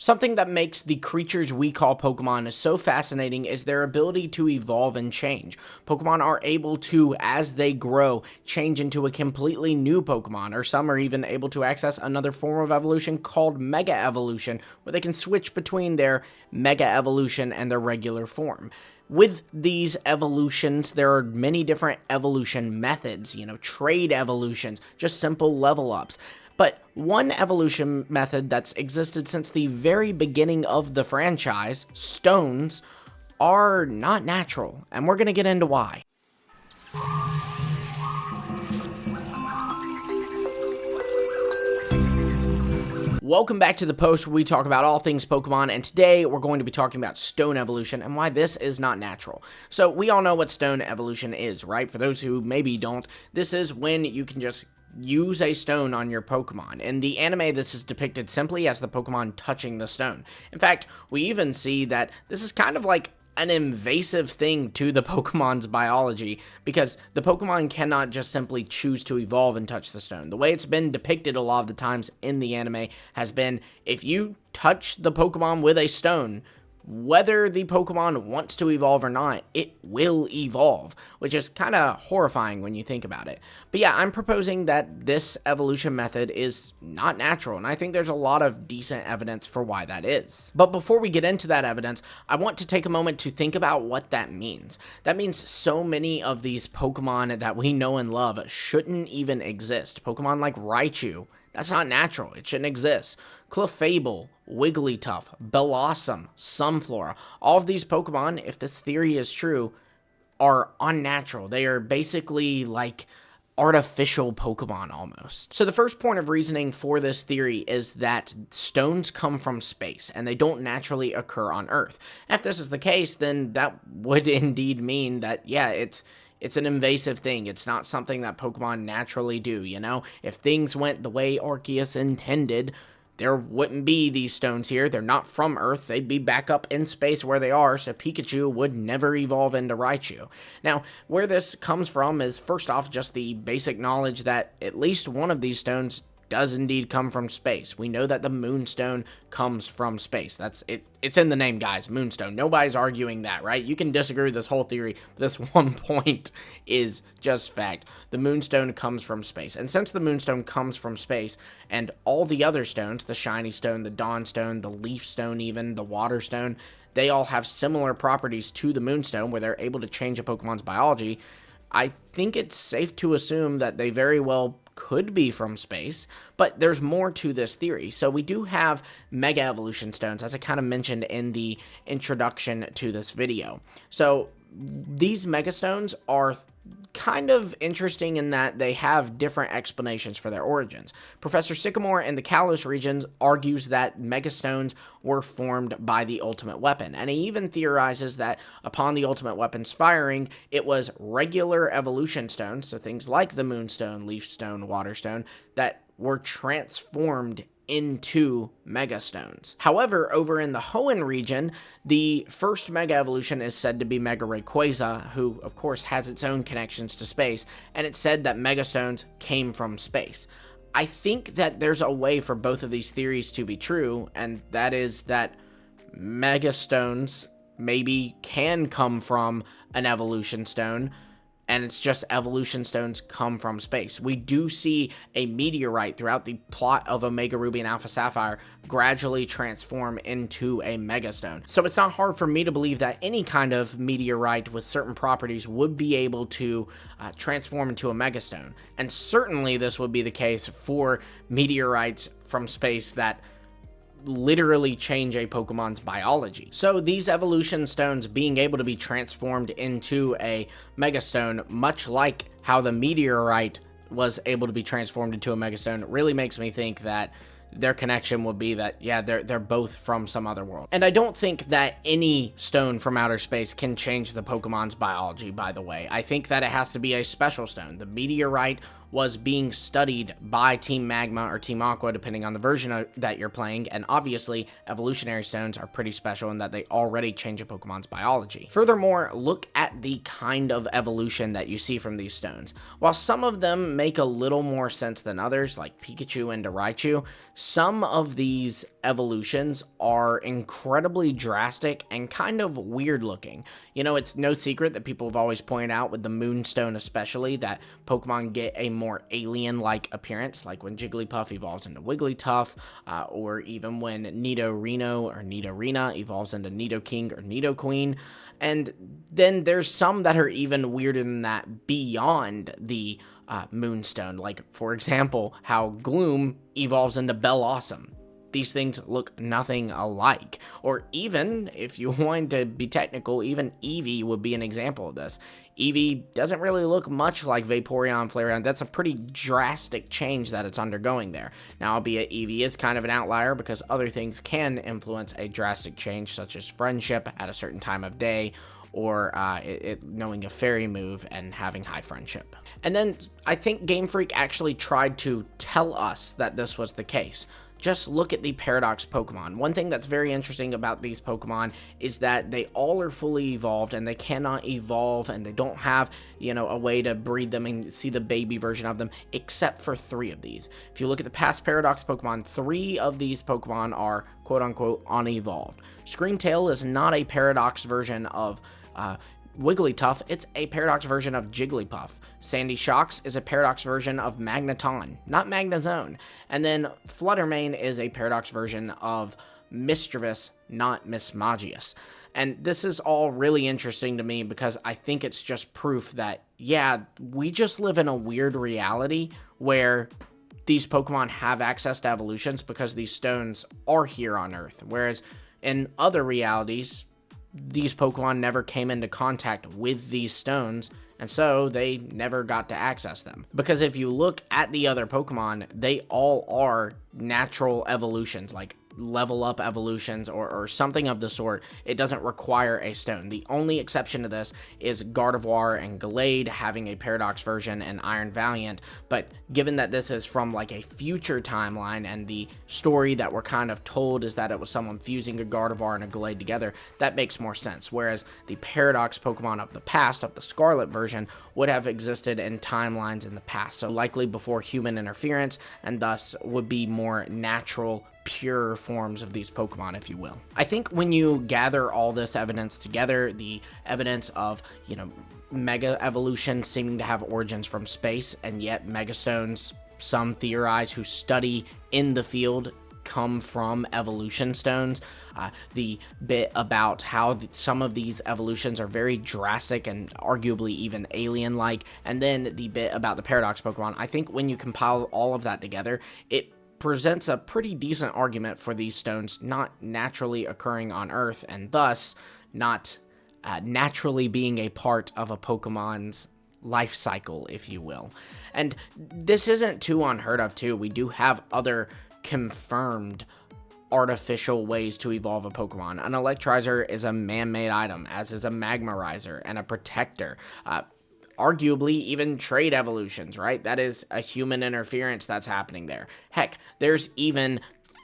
Something that makes the creatures we call Pokemon so fascinating is their ability to evolve and change. Pokemon are able to, as they grow, change into a completely new Pokemon, or some are even able to access another form of evolution called Mega Evolution, where they can switch between their Mega Evolution and their regular form. With these evolutions, there are many different evolution methods, trade evolutions, just simple level ups. But one evolution method that's existed since the very beginning of the franchise, stones, are not natural, and we're going to get into why. Welcome back to the post where we talk about all things Pokemon, and today we're going to be talking about stone evolution and why this is not natural. So we all know what stone evolution is, right? For those who maybe don't, this is when you can just use a stone on your Pokemon. In the anime, this is depicted simply as the Pokemon touching the stone. In fact, we even see that this is kind of like an invasive thing to the Pokemon's biology, because the Pokemon cannot just simply choose to evolve and touch the stone. The way it's been depicted a lot of the times in the anime has been, if you touch the Pokemon with a stone, whether the Pokemon wants to evolve or not, it will evolve, which is kind of horrifying when you think about it. But yeah, I'm proposing that this evolution method is not natural, and I think there's a lot of decent evidence for why that is. But before we get into that evidence, I want to take a moment to think about what that means. That means so many of these Pokemon that we know and love shouldn't even exist. Pokemon like Raichu, that's not natural. It shouldn't exist. Clefable, Wigglytuff, Bellossom, Sunflora, all of these Pokemon, if this theory is true, are unnatural. They are basically like artificial Pokemon almost. So the first point of reasoning for this theory is that stones come from space and they don't naturally occur on Earth. If this is the case, then that would indeed mean that, yeah, it's an invasive thing. It's not something that Pokemon naturally do, If things went the way Arceus intended, there wouldn't be these stones here. They're not from Earth. They'd be back up in space where they are, so Pikachu would never evolve into Raichu. Now, where this comes from is, first off, just the basic knowledge that at least one of these stones does indeed come from space. We know that the Moonstone comes from space. That's it. It's in the name, guys. Moonstone. Nobody's arguing that, right? You can disagree with this whole theory, but this one point is just fact. The Moonstone comes from space. And since the Moonstone comes from space, and all the other stones, the Shiny Stone, the Dawn Stone, the Leaf Stone even, the Water Stone, they all have similar properties to the Moonstone where they're able to change a Pokemon's biology, I think it's safe to assume that they very well could be from space, but there's more to this theory. So we do have Mega Evolution Stones, as I kind of mentioned in the introduction to this video. So these Mega Stones are kind of interesting in that they have different explanations for their origins. Professor Sycamore in the Kalos regions argues that Megastones were formed by the Ultimate Weapon, and he even theorizes that upon the Ultimate Weapon's firing, it was regular evolution stones, so things like the Moonstone, Leaf Stone, Water Stone, that were transformed into Mega Stones. However, over in the Hoenn region, the first Mega Evolution is said to be Mega Rayquaza, who, of course, has its own connections to space, and it's said that Mega Stones came from space. I think that there's a way for both of these theories to be true, and that is that Mega Stones maybe can come from an evolution stone, and it's just evolution stones come from space. We do see a meteorite throughout the plot of Omega Ruby and Alpha Sapphire gradually transform into a megastone. So it's not hard for me to believe that any kind of meteorite with certain properties would be able to transform into a megastone. And certainly this would be the case for meteorites from space that literally change a Pokemon's biology. So these evolution stones being able to be transformed into a Megastone, much like how the meteorite was able to be transformed into a Megastone, really makes me think that their connection would be that, yeah, they're both from some other world. And I don't think that any stone from outer space can change the Pokemon's biology, by the way. I think that it has to be a special stone. The meteorite was being studied by Team Magma or Team Aqua, depending on the version that you're playing, and obviously, evolutionary stones are pretty special in that they already change a Pokemon's biology. Furthermore, look at the kind of evolution that you see from these stones. While some of them make a little more sense than others, like Pikachu and Raichu, some of these evolutions are incredibly drastic and kind of weird looking. You know, it's no secret that people have always pointed out, with the Moonstone especially, that Pokemon get a more alien-like appearance, like when Jigglypuff evolves into Wigglytuff, or even when Nidorino or Nidorina evolves into Nidoking or Nidoqueen. And then there's some that are even weirder than that beyond the Moonstone, like, for example, how Gloom evolves into Bellossom. These things look nothing alike. Or even, if you want to be technical, even Eevee would be an example of this. Eevee doesn't really look much like Vaporeon, Flareon. That's a pretty drastic change that it's undergoing there. Now, albeit Eevee is kind of an outlier because other things can influence a drastic change, such as friendship at a certain time of day, or knowing a fairy move and having high friendship. And then I think Game Freak actually tried to tell us that this was the case. Just look at the Paradox Pokemon. One thing that's very interesting about these Pokemon is that they all are fully evolved, and they cannot evolve, and they don't have, you know, a way to breed them and see the baby version of them, except for 3 of these. If you look at the past Paradox Pokemon, 3 of these Pokemon are quote-unquote unevolved. Screamtail is not a Paradox version of Wigglytuff, it's a Paradox version of Jigglypuff. Sandy Shocks is a Paradox version of Magneton, not Magnezone. And then Fluttermane is a Paradox version of Mischievous, not Mismagius. And this is all really interesting to me because I think it's just proof that, yeah, we just live in a weird reality where these Pokemon have access to evolutions because these stones are here on Earth. Whereas in other realities, these Pokemon never came into contact with these stones, and so they never got to access them. Because if you look at the other Pokemon, they all are natural evolutions, like level up evolutions or something of the sort. It doesn't require a stone. The only exception to this is Gardevoir and Gallade having a Paradox version and Iron Valiant, but given that this is from like a future timeline and the story that we're kind of told is that it was someone fusing a Gardevoir and a Gallade together, that makes more sense. Whereas the Paradox Pokemon of the past, of the Scarlet version, would have existed in timelines in the past, so likely before human interference, and thus would be more natural, pure forms of these Pokemon, if you will. I think when you gather all this evidence together, the evidence of, you know, Mega Evolution seeming to have origins from space, and yet Megastones, some theorize who study in the field, come from evolution stones. The bit about how some of these evolutions are very drastic and arguably even alien-like, and then the bit about the Paradox Pokemon. I think when you compile all of that together, it presents a pretty decent argument for these stones not naturally occurring on Earth, and thus not naturally being a part of a Pokemon's life cycle, if you will. And this isn't too unheard of, too. We do have other confirmed artificial ways to evolve a Pokemon. An Electrizer is a man-made item, as is a Magmarizer and a Protector. Arguably even trade evolutions, right? That is a human interference that's happening there. Heck, there's even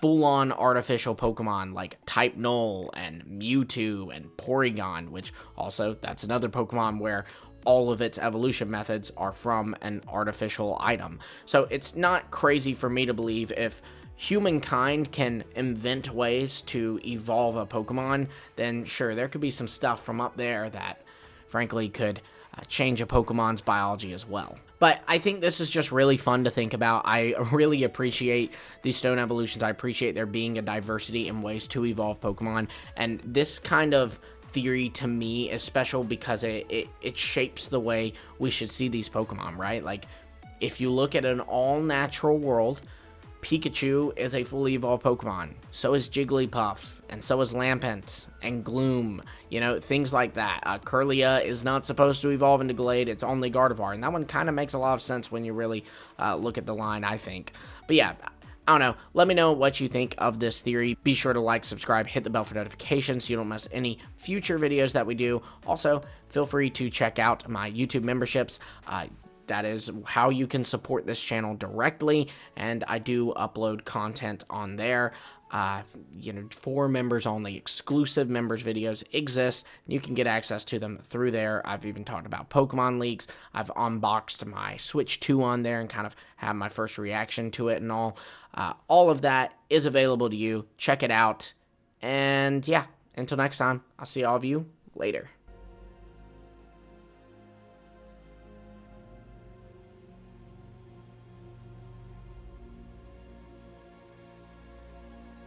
full-on artificial Pokemon like Type Null and Mewtwo and Porygon, which also, that's another Pokemon where all of its evolution methods are from an artificial item. So it's not crazy for me to believe if humankind can invent ways to evolve a Pokemon, then sure, there could be some stuff from up there that, frankly, could change a Pokemon's biology as well. But I think this is just really fun to think about. I really appreciate these stone evolutions. I appreciate there being a diversity in ways to evolve Pokemon. And this kind of theory to me is special because it shapes the way we should see these Pokemon, right? Like, if you look at an all-natural world, Pikachu is a fully evolved Pokemon. So is Jigglypuff, and so is Lampent, and Gloom, you know, things like that. Kirlia is not supposed to evolve into Glade, it's only Gardevoir, and that one kind of makes a lot of sense when you really look at the line, I think. But yeah, I don't know, let me know what you think of this theory. Be sure to like, subscribe, hit the bell for notifications so you don't miss any future videos that we do. Also, feel free to check out my YouTube memberships. that is how you can support this channel directly, and I do upload content on there. For members only, exclusive members videos exist. You can get access to them through there. I've even talked about Pokemon leaks. I've unboxed my Switch 2 on there and kind of have my first reaction to it and all. All of that is available to you. Check it out. And yeah, until next time, I'll see all of you later.